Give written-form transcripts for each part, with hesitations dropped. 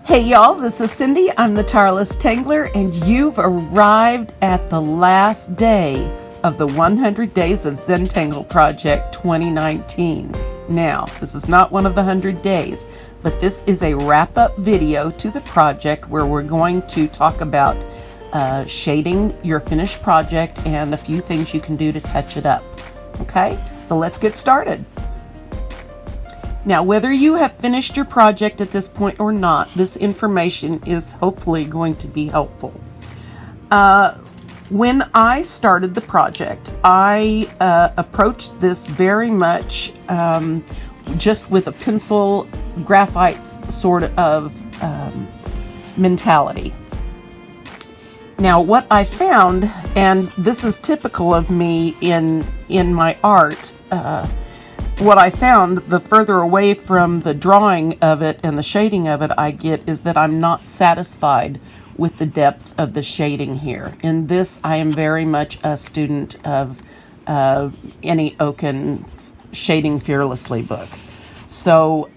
Hey y'all, this is Cindy. I'm the Tireless Tangler, and you've arrived at the last day of the 100 Days of Zentangle Project 2019. Now, this is not one of the 100 days, but this is a wrap-up video to the project where we're going to talk about shading your finished project and a few things you can do to touch it up. Okay, so let's get started. Now, whether you have finished your project at this point or not, this information is hopefully going to be helpful. When I started the project, I approached this very much just with a pencil graphite sort of mentality. Now, what I found, and this is typical of me in my art, what I found, the further away from the drawing of it and the shading of it I get, is that I'm not satisfied with the depth of the shading here. In this, I am very much a student of Annie Oken's Shading Fearlessly book. So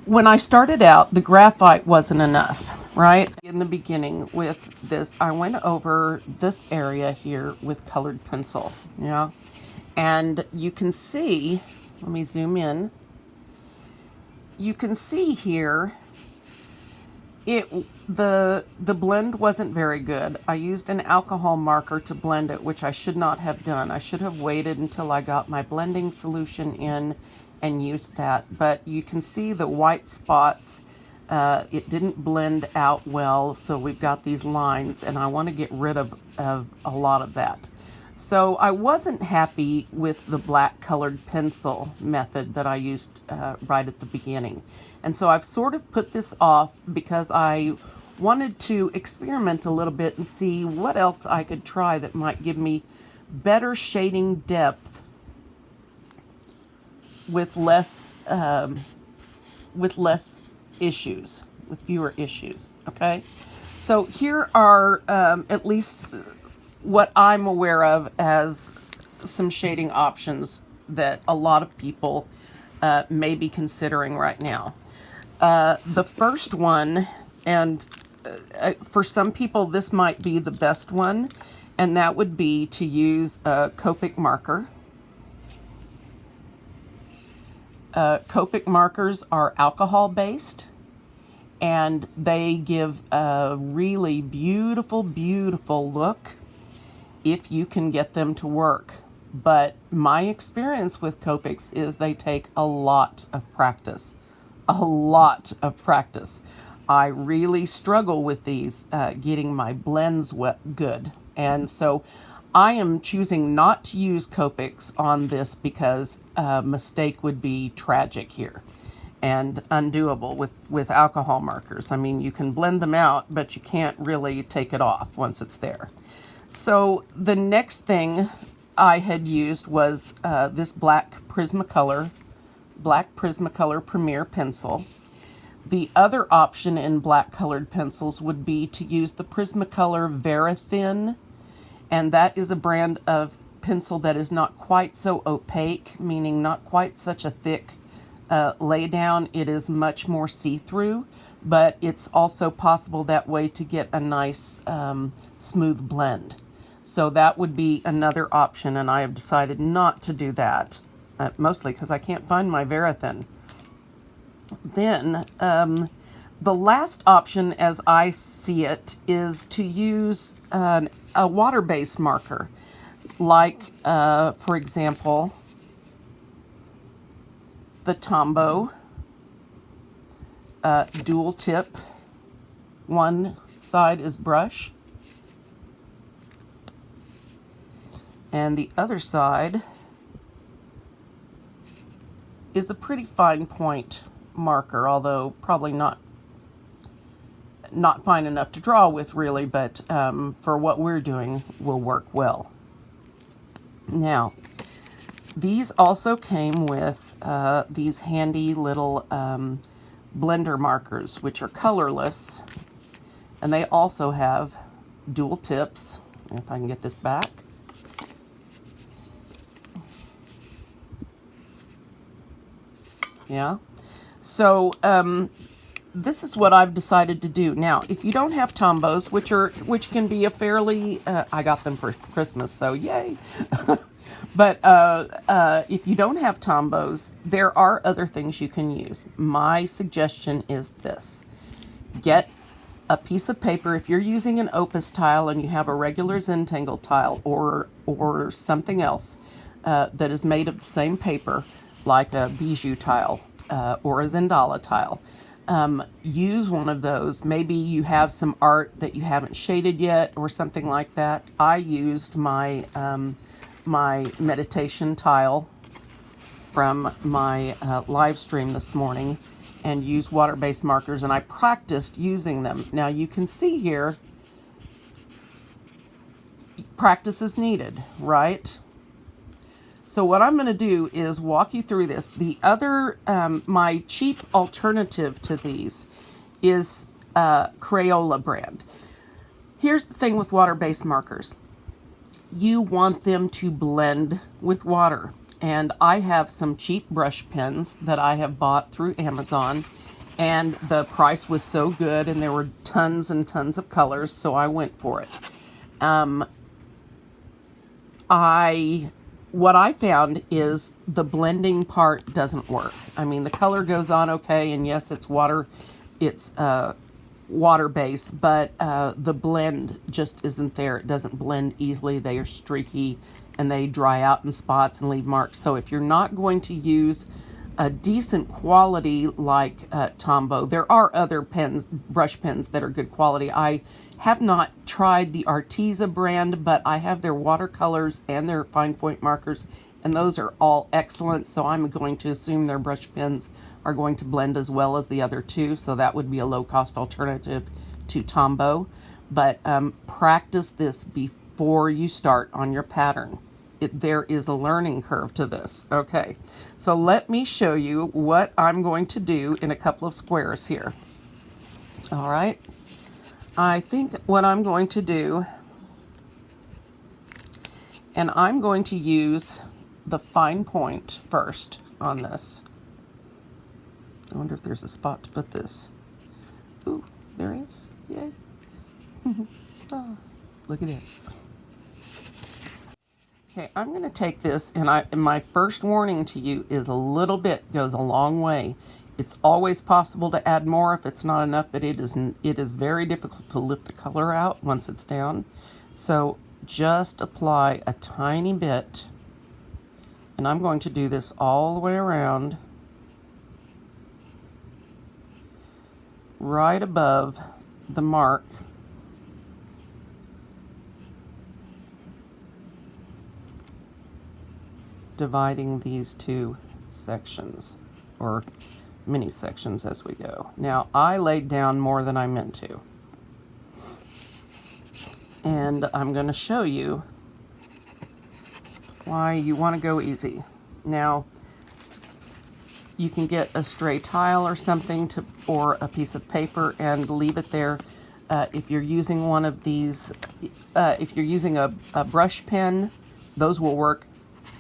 when I started out, the graphite wasn't enough, right? In the beginning with this, I went over this area here with colored pencil, you know? And you can see, let me zoom in. You can see here, the blend wasn't very good. I used an alcohol marker to blend it, which I should not have done. I should have waited until I got my blending solution in and used that. But you can see the white spots. It didn't blend out well, so we've got these lines, and I want to get rid of a lot of that. So I wasn't happy with the black colored pencil method that I used right at the beginning. And so I've sort of put this off because I wanted to experiment a little bit and see what else I could try that might give me better shading depth with less issues, with fewer issues, okay? So here are at least what I'm aware of as some shading options that a lot of people may be considering right now. The first one, and for some people this might be the best one, and that would be to use a Copic marker. Copic markers are alcohol based, and they give a really beautiful, beautiful look if you can get them to work. But my experience with Copics is they take a lot of practice. A lot of practice. I really struggle with these getting my blends good. And so I am choosing not to use Copics on this because a mistake would be tragic here and undoable with alcohol markers. I mean, you can blend them out, but you can't really take it off once it's there. So the next thing I had used was this black Prismacolor Premier pencil. The other option in black colored pencils would be to use the Prismacolor Verithin, and that is a brand of pencil that is not quite so opaque, meaning not quite such a thick laydown. It is much more see-through, but it's also possible that way to get a nice smooth blend. So that would be another option, and I have decided not to do that, mostly because I can't find my Verithin. Then the last option, as I see it, is to use a water-based marker, like, for example, the Tombow dual tip. One side is brush, and the other side is a pretty fine point marker, although probably not fine enough to draw with really, but for what we're doing will work well. Now, these also came with these handy little blender markers, which are colorless, and they also have dual tips. If I can get this back. Yeah. So this is what I've decided to do. Now, if you don't have Tombos, which can be a fairly, I got them for Christmas, so yay. But if you don't have Tombos, there are other things you can use. My suggestion is this. Get a piece of paper. If you're using an Opus tile and you have a regular Zentangle tile or something else that is made of the same paper, like a bijou tile or a Zendala tile, use one of those. Maybe you have some art that you haven't shaded yet or something like that. I used my my meditation tile from my live stream this morning and used water-based markers, and I practiced using them. Now you can see here, practice is needed, right? So what I'm going to do is walk you through this. The other, my cheap alternative to these is Crayola brand. Here's the thing with water-based markers. You want them to blend with water. And I have some cheap brush pens that I have bought through Amazon, and the price was so good and there were tons and tons of colors, so I went for it. What I found is the blending part doesn't work. I mean, the color goes on okay, and yes, it's water based, but the blend just isn't there. It doesn't blend easily. They are streaky and they dry out in spots and leave marks. So if you're not going to use a decent quality like Tombow, there are other pens, brush pens that are good quality. I have not tried the Arteza brand, but I have their watercolors and their fine point markers, and those are all excellent. So I'm going to assume their brush pens are going to blend as well as the other two. So that would be a low cost alternative to Tombow. But practice this before you start on your pattern. There is a learning curve to this. Okay, so let me show you what I'm going to do in a couple of squares here. All right, I think what I'm going to do, and I'm going to use the fine point first on this. I wonder if there's a spot to put this. Ooh, there is. Yay. Oh, look at it. Okay, I'm going to take this, and my first warning to you is a little bit goes a long way. It's always possible to add more if it's not enough, but it is very difficult to lift the color out once it's down. So just apply a tiny bit, and I'm going to do this all the way around, right above the mark. Dividing these two sections, or mini sections as we go. Now, I laid down more than I meant to, and I'm going to show you why you want to go easy. Now, you can get a stray tile or something or a piece of paper and leave it there. If you're using one of these, if you're using a brush pen, those will work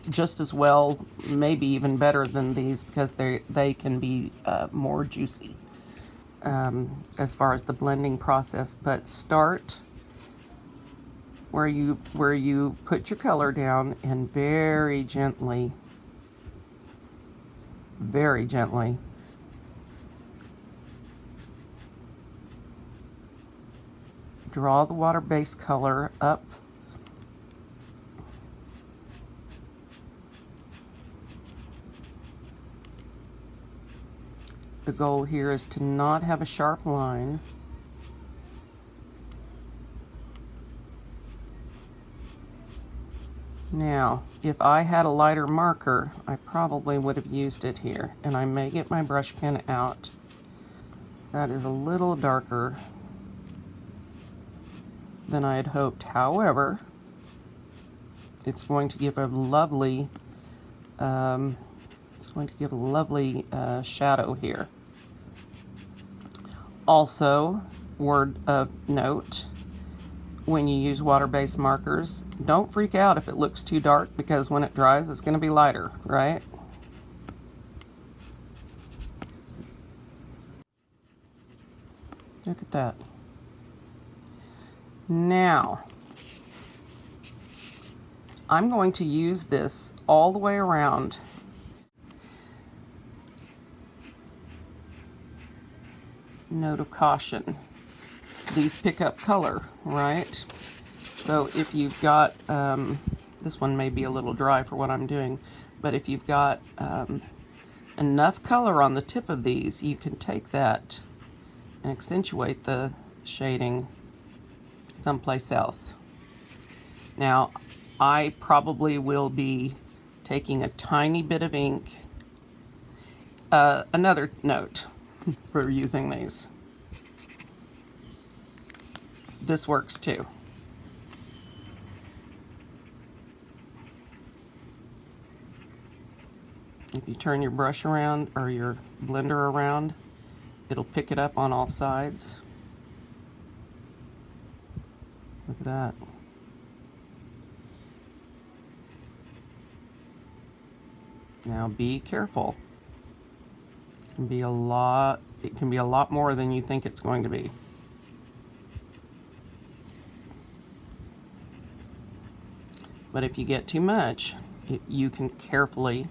just as well, maybe even better than these, because they can be more juicy as far as the blending process. But start where you put your color down, and very gently draw the water-based color up. The goal here is to not have a sharp line. Now, if I had a lighter marker, I probably would have used it here. And I may get my brush pen out. That is a little darker than I had hoped. However, it's going to give a lovely, shadow here. Also, word of note, when you use water-based markers, don't freak out if it looks too dark, because when it dries, it's going to be lighter, right? Look at that. Now, I'm going to use this all the way around. Note of caution. These pick up color, right? So if you've got, this one may be a little dry for what I'm doing, but if you've got enough color on the tip of these, you can take that and accentuate the shading someplace else. Now, I probably will be taking a tiny bit of ink. Another note for using these. This works too. If you turn your brush around or your blender around, it'll pick it up on all sides. Look at that. Now be careful. It can be a lot more than you think it's going to be. But if you get too much, you can carefully,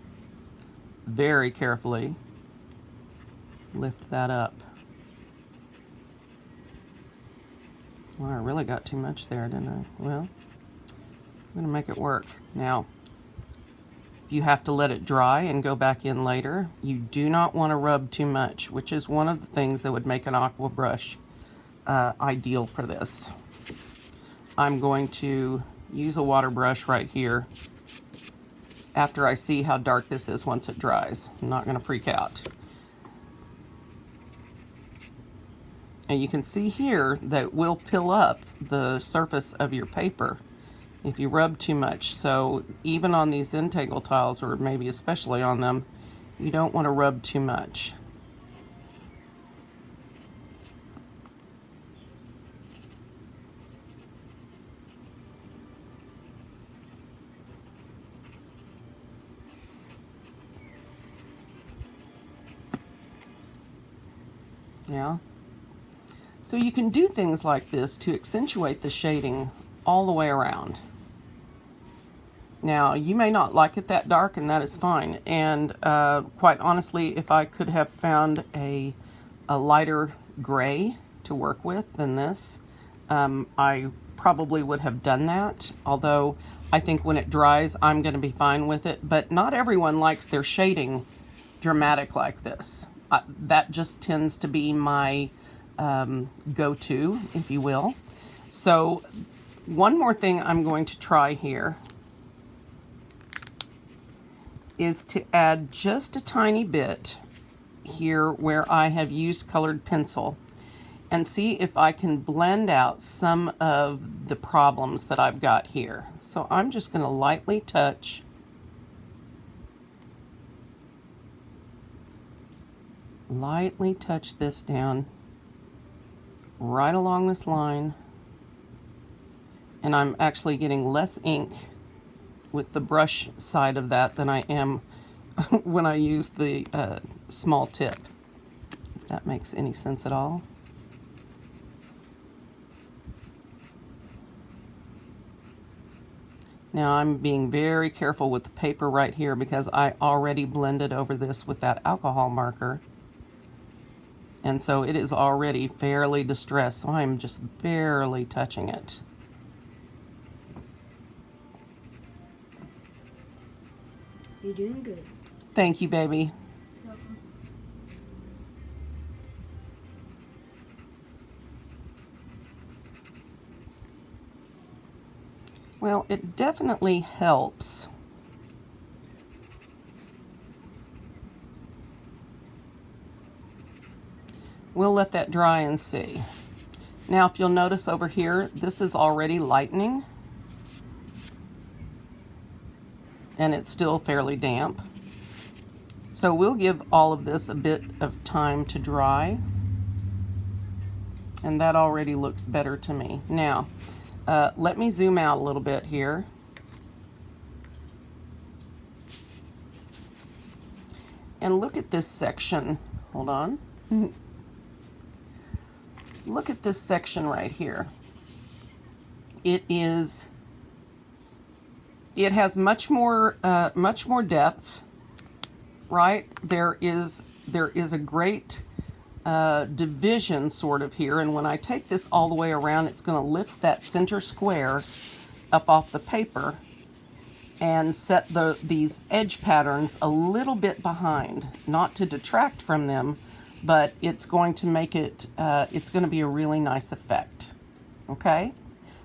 very carefully, lift that up. Well, I really got too much there, didn't I? Well, I'm going to make it work. Now, if you have to let it dry and go back in later, you do not want to rub too much, which is one of the things that would make an aqua brush ideal for this. I'm going to use a water brush right here after I see how dark this is once it dries. I'm not going to freak out. And you can see here that it will pill up the surface of your paper if you rub too much. So even on these Zentangle tiles, or maybe especially on them, you don't want to rub too much. Yeah. So you can do things like this to accentuate the shading all the way around. Now, you may not like it that dark, and that is fine. And quite honestly, if I could have found a lighter gray to work with than this, I probably would have done that. Although I think when it dries, I'm going to be fine with it. But not everyone likes their shading dramatic like this. That just tends to be my go-to, if you will. So one more thing I'm going to try here is to add just a tiny bit here where I have used colored pencil, and see if I can blend out some of the problems that I've got here. So I'm just going to lightly touch this down right along this line, and I'm actually getting less ink with the brush side of that than I am when I use the small tip, if that makes any sense at all. Now I'm being very careful with the paper right here because I already blended over this with that alcohol marker. And so it is already fairly distressed, so I'm just barely touching it. You're doing good. Thank you, baby. Welcome. Well, it definitely helps. We'll let that dry and see. Now, if you'll notice over here, this is already lightening, and it's still fairly damp. So we'll give all of this a bit of time to dry, and that already looks better to me. Now, let me zoom out a little bit here. And look at this section. Hold on. look at this section right here. It has much more depth, right? There is a great division sort of here, and when I take this all the way around, it's going to lift that center square up off the paper and set these edge patterns a little bit behind, not to detract from them, but it's going to make it, it's going to be a really nice effect, okay?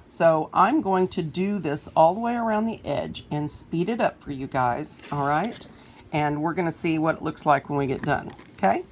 So I'm going to do this all the way around the edge and speed it up for you guys, all right? And we're going to see what it looks like when we get done, okay?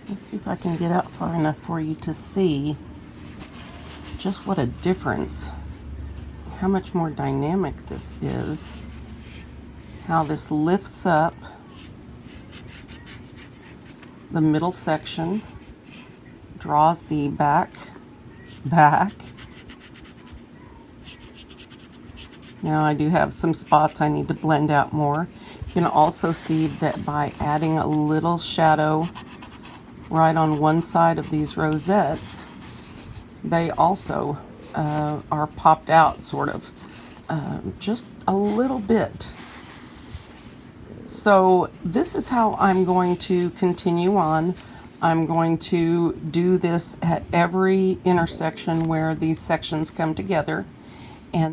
Let's see if I can get out far enough for you to see just what a difference, how much more dynamic this is, how this lifts up the middle section, draws the back. Now I do have some spots I need to blend out more. You can also see that by adding a little shadow right on one side of these rosettes, they also are popped out sort of just a little bit. So this is how I'm going to continue on. I'm going to do this at every intersection where these sections come together. And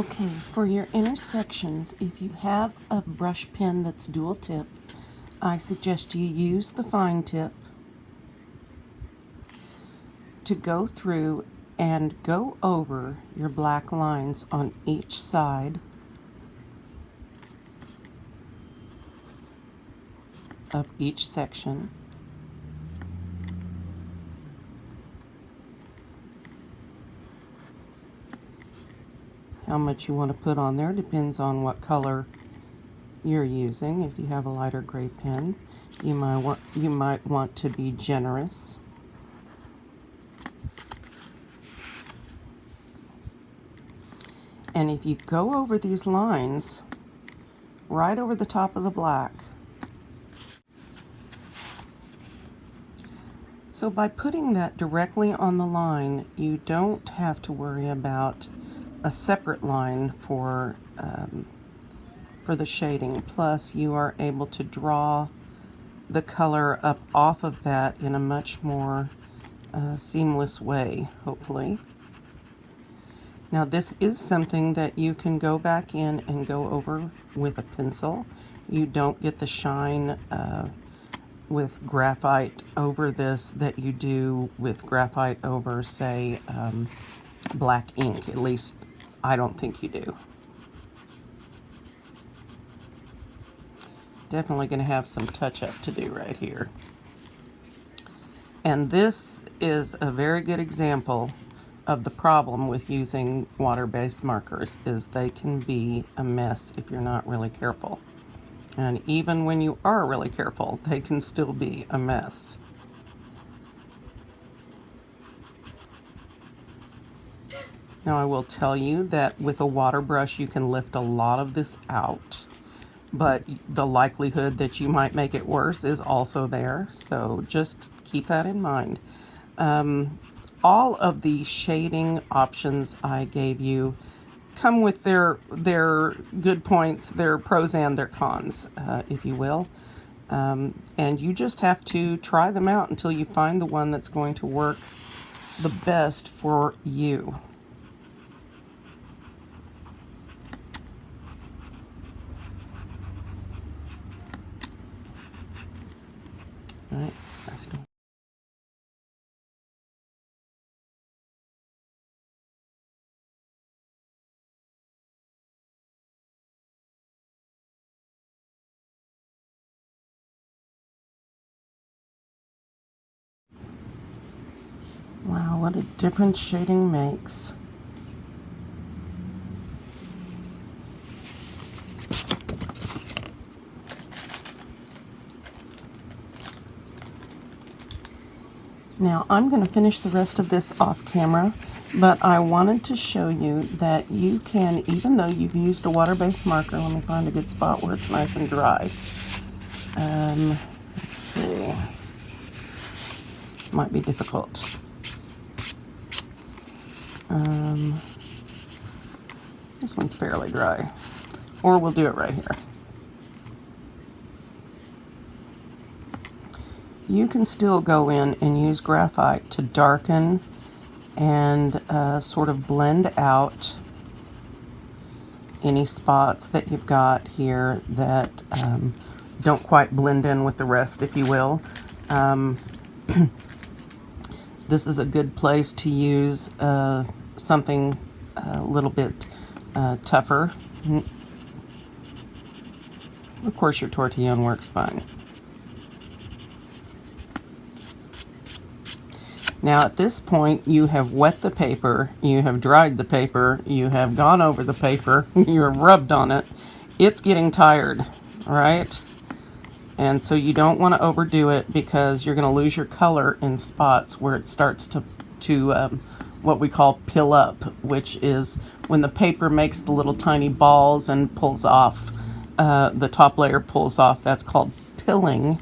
Okay, for your intersections, if you have a brush pen that's dual tip, I suggest you use the fine tip to go through and go over your black lines on each side of each section. How much you want to put on there depends on what color you're using. If you have a lighter gray pen, you might want to be generous. And if you go over these lines right over the top of the black, so by putting that directly on the line, you don't have to worry about a separate line for the shading. Plus, you are able to draw the color up off of that in a much more seamless way, hopefully. Now, this is something that you can go back in and go over with a pencil. You don't get the shine with graphite over this that you do with graphite over, say, black ink. At least, I don't think you do. Definitely going to have some touch-up to do right here. And this is a very good example of the problem with using water-based markers, is they can be a mess if you're not really careful. And even when you are really careful, they can still be a mess. Now, I will tell you that with a water brush, you can lift a lot of this out, but the likelihood that you might make it worse is also there, so just keep that in mind. All of the shading options I gave you come with their good points, their pros and their cons, if you will. And you just have to try them out until you find the one that's going to work the best for you. All right, wow, what a difference shading makes. Now, I'm going to finish the rest of this off camera, but I wanted to show you that you can, even though you've used a water-based marker, let me find a good spot where it's nice and dry. Let's see. Might be difficult. This one's fairly dry. Or we'll do it right here. You can still go in and use graphite to darken and sort of blend out any spots that you've got here that don't quite blend in with the rest, if you will. This is a good place to use something a little bit tougher. Of course, your tortillon works fine. Now, at this point, you have wet the paper, you have dried the paper, you have gone over the paper, you have rubbed on it. It's getting tired, right? And so you don't want to overdo it because you're going to lose your color in spots where it starts to what we call pill up, which is when the paper makes the little tiny balls and pulls off, the top layer pulls off. That's called pilling.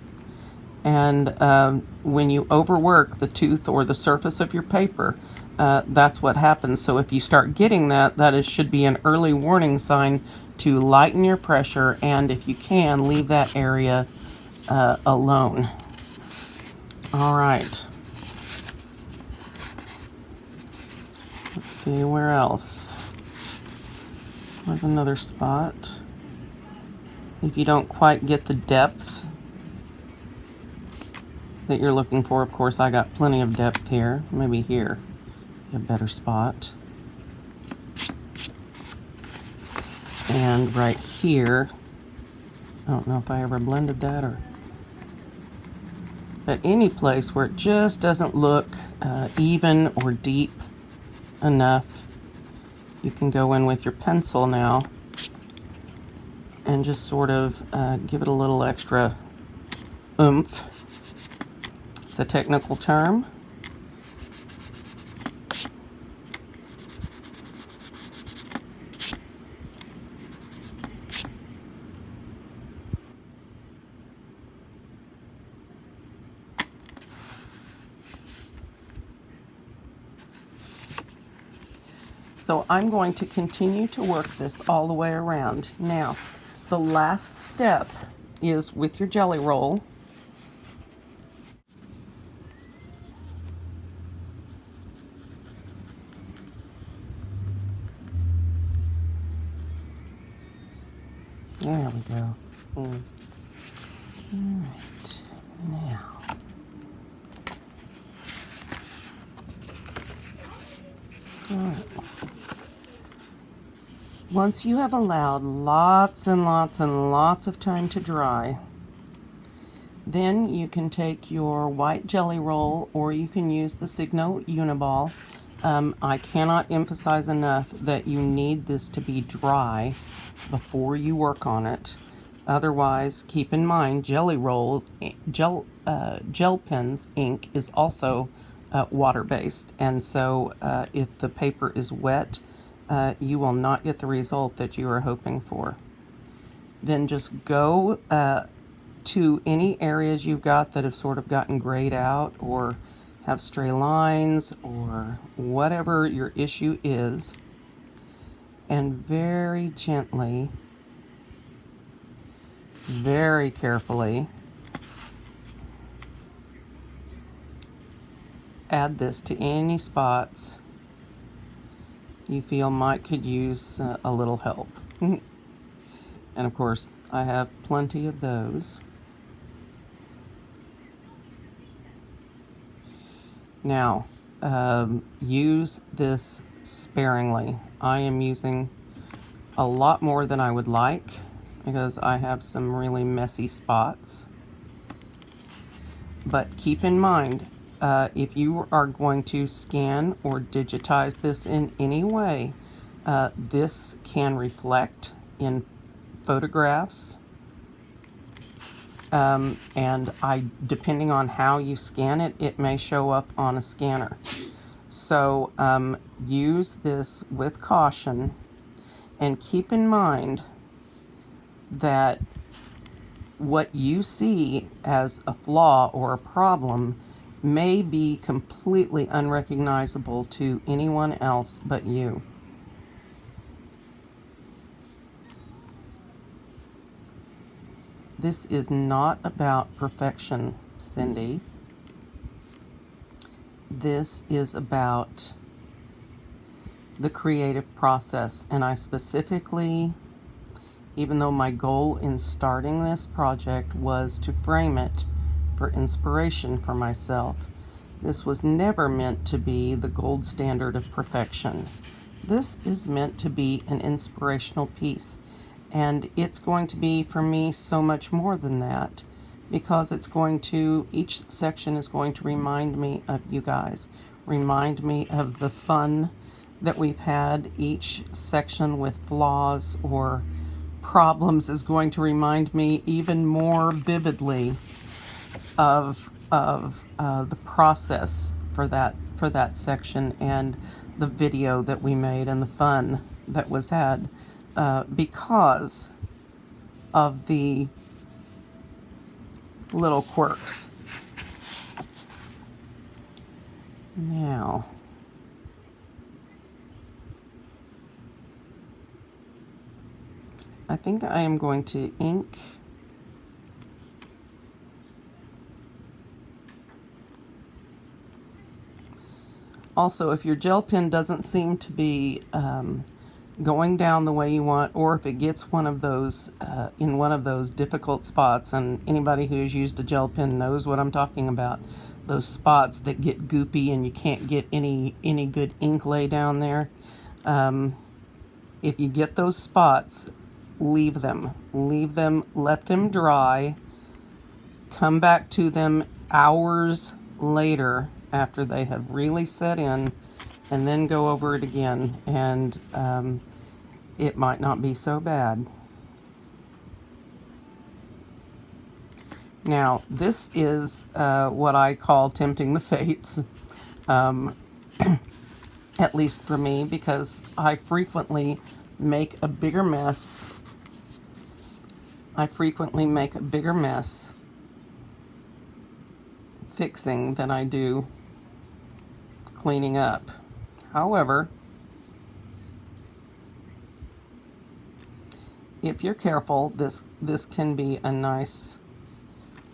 And when you overwork the tooth or the surface of your paper, that's what happens. So if you start getting that should be an early warning sign to lighten your pressure, and if you can, leave that area alone. All right. Let's see where else. with another spot. If you don't quite get the depth that you're looking for, of course, I got plenty of depth here. Maybe here, a better spot. And right here, I don't know if I ever blended that or... But any place where it just doesn't look even or deep enough, you can go in with your pencil now and just sort of give it a little extra oomph. It's a technical term. So I'm going to continue to work this all the way around. Now, the last step is with your jelly roll. There we go. All right, now. All right. Once you have allowed lots and lots and lots of time to dry, then you can take your white jelly roll, or you can use the Signo Uniball. I cannot emphasize enough that you need this to be dry before you work on it. Otherwise, keep in mind, jelly rolls, gel pens ink is also water-based, and so if the paper is wet, you will not get the result that you are hoping for. Then just go to any areas you've got that have sort of gotten grayed out or have stray lines or whatever your issue is, and very gently, very carefully add this to any spots you feel could use a little help. And of course, I have plenty of those. Now, use this sparingly. I am using a lot more than I would like because I have some really messy spots. But keep in mind, if you are going to scan or digitize this in any way, this can reflect in photographs. And depending on how you scan it, it may show up on a scanner. So use this with caution, and keep in mind that what you see as a flaw or a problem may be completely unrecognizable to anyone else but you. This is not about perfection, Cindy. This is about the creative process, and I specifically, even though my goal in starting this project was to frame it for inspiration for myself, this was never meant to be the gold standard of perfection. This is meant to be an inspirational piece, and it's going to be for me so much more than that, because each section is going to remind me of you guys, remind me of the fun that we've had. Each section with flaws or problems is going to remind me even more vividly of the process for that section, and the video that we made and the fun that was had because of the little quirks. Now, I think I am going to ink also. If your gel pen doesn't seem to be going down the way you want, or if it gets one of those in one of those difficult spots, and anybody who's used a gel pen knows what I'm talking about, those spots that get goopy and you can't get any good ink lay down there. If you get those spots, leave them, let them dry, come back to them hours later after they have really set in, and then go over it again, and it might not be so bad. Now, this is what I call tempting the fates, at least for me, because I frequently make a bigger mess. Fixing than I do cleaning up. However, if you're careful, this can be a nice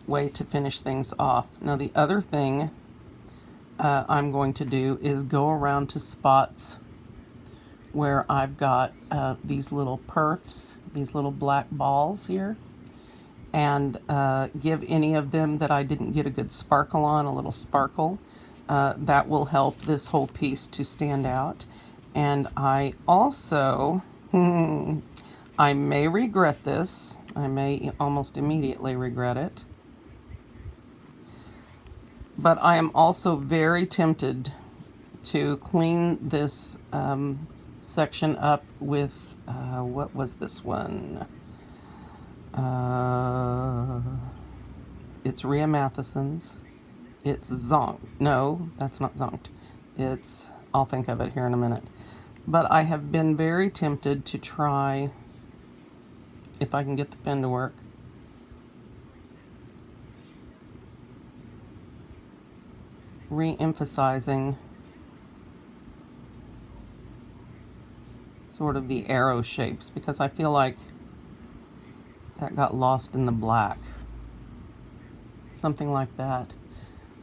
way to finish things off. Now, the other thing I'm going to do is go around to spots where I've got these little perfs, these little black balls here, and give any of them that I didn't get a good sparkle on a little sparkle. That will help this whole piece to stand out. And I also, I may regret this. I may almost immediately regret it. But I am also very tempted to clean this section up with, what was this one? It's Rhea Matheson's. It's Zonk. No, that's not Zonked. It's, I'll think of it here in a minute. But I have been very tempted to try, if I can get the pen to work, re-emphasizing sort of the arrow shapes, because I feel like that got lost in the black. Something like that.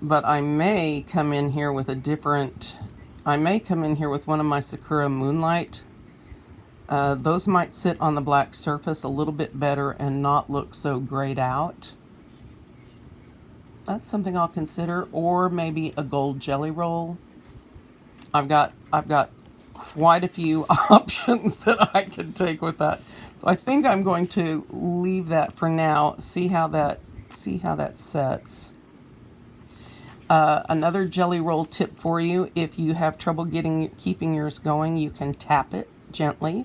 But I may come in here with a different, I may come in here with one of my Sakura Moonlight. Those might sit on the black surface a little bit better and not look so grayed out. That's something I'll consider. Or maybe a gold jelly roll. I've got quite a few options that I could take with that. So I think I'm going to leave that for now. See how that sets. Another jelly roll tip for you: if you have trouble keeping yours going, you can tap it gently.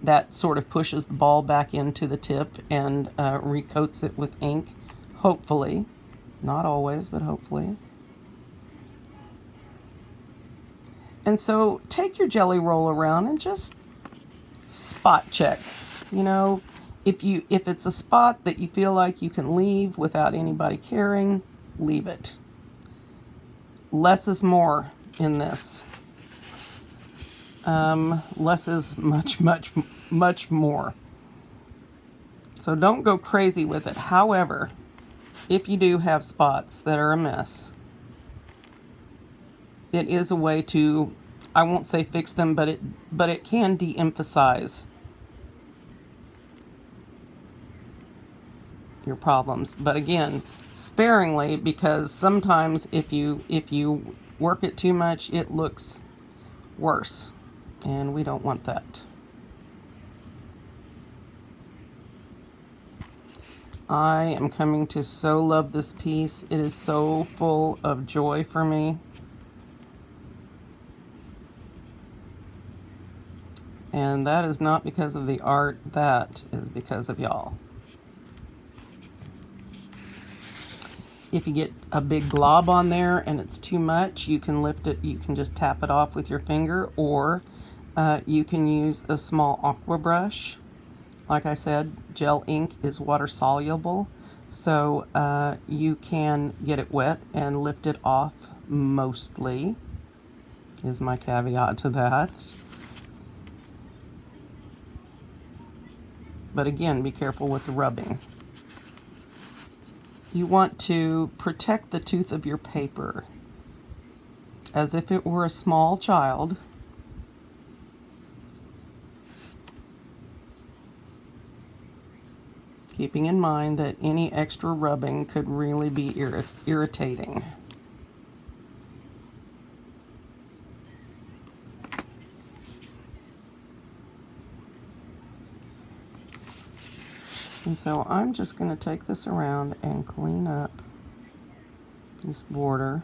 That sort of pushes the ball back into the tip and recoats it with ink, hopefully. Not always, but hopefully. And so take your jelly roll around and just spot check. You know, if it's a spot that you feel like you can leave without anybody caring, leave it. Less is more in this. Less is much, much, much more. So don't go crazy with it. However, if you do have spots that are a mess, it is a way to, I won't say fix them, but it can de-emphasize your problems. But again, sparingly, because sometimes if you work it too much, it looks worse, and we don't want that. I am coming to so love this piece. It is so full of joy for me. And that is not because of the art, that is because of y'all. If you get a big glob on there and it's too much, you can lift it, you can just tap it off with your finger, or you can use a small aqua brush. Like I said, gel ink is water soluble, so you can get it wet and lift it off mostly, is my caveat to that. But again, be careful with the rubbing. You want to protect the tooth of your paper as if it were a small child. keeping in mind that any extra rubbing could really be irritating. And so I'm just going to take this around and clean up this border.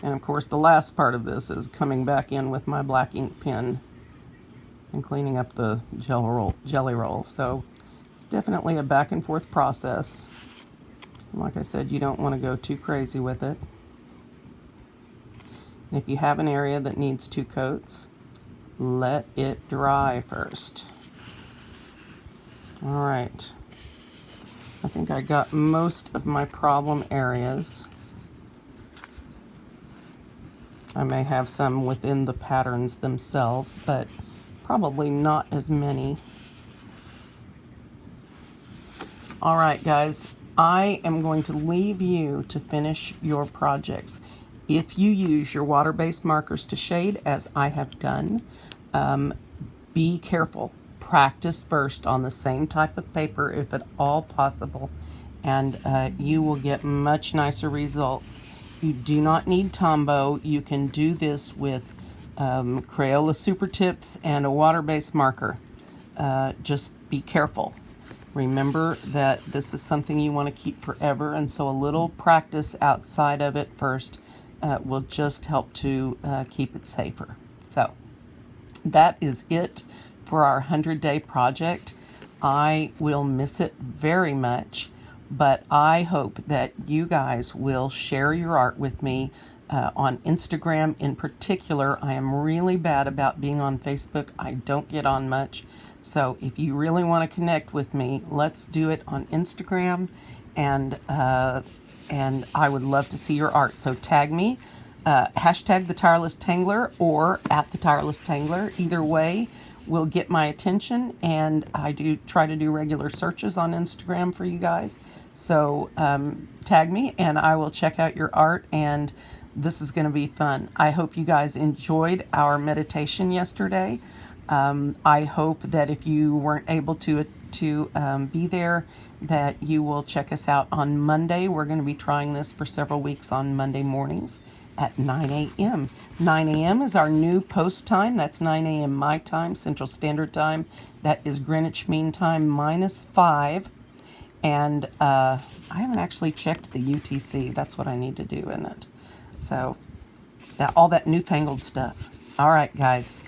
And of course the last part of this is coming back in with my black ink pen and cleaning up the jelly roll. So it's definitely a back and forth process. And like I said, you don't want to go too crazy with it. And if you have an area that needs 2 coats, let it dry first. All right, I think I got most of my problem areas. I may have some within the patterns themselves, but probably not as many. All right, guys, I am going to leave you to finish your projects. If you use your water-based markers to shade, as I have done, be careful. Practice first on the same type of paper if at all possible, and you will get much nicer results. You do not need Tombow. You can do this with Crayola Super Tips and a water-based marker. Just be careful. Remember that this is something you want to keep forever, and so a little practice outside of it first will just help to keep it safer. So that is it for our 100-day project. I will miss it very much, but I hope that you guys will share your art with me on Instagram in particular. I am really bad about being on Facebook. I don't get on much. So if you really want to connect with me, let's do it on Instagram, and I would love to see your art. So tag me, hashtag the Tireless Tangler or at the Tireless Tangler. Either way will get my attention, and I do try to do regular searches on Instagram for you guys. So tag me and I will check out your art, and this is going to be fun. I hope you guys enjoyed our meditation yesterday. I hope that if you weren't able to be there, that you will check us out on Monday. We're going to be trying this for several weeks on Monday mornings at 9 a.m. 9 a.m. is our new post time. That's 9 a.m. my time, Central Standard Time. That is Greenwich Mean Time -5. And I haven't actually checked the UTC. That's what I need to do in it. So all that newfangled stuff. All right, guys.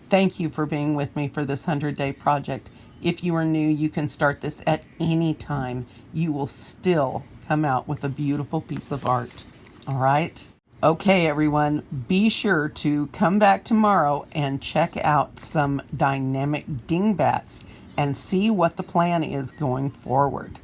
Thank you for being with me for this 100-day project. If you are new, you can start this at any time. You will still come out with a beautiful piece of art. All right? Okay, everyone, be sure to come back tomorrow and check out some dynamic dingbats and see what the plan is going forward.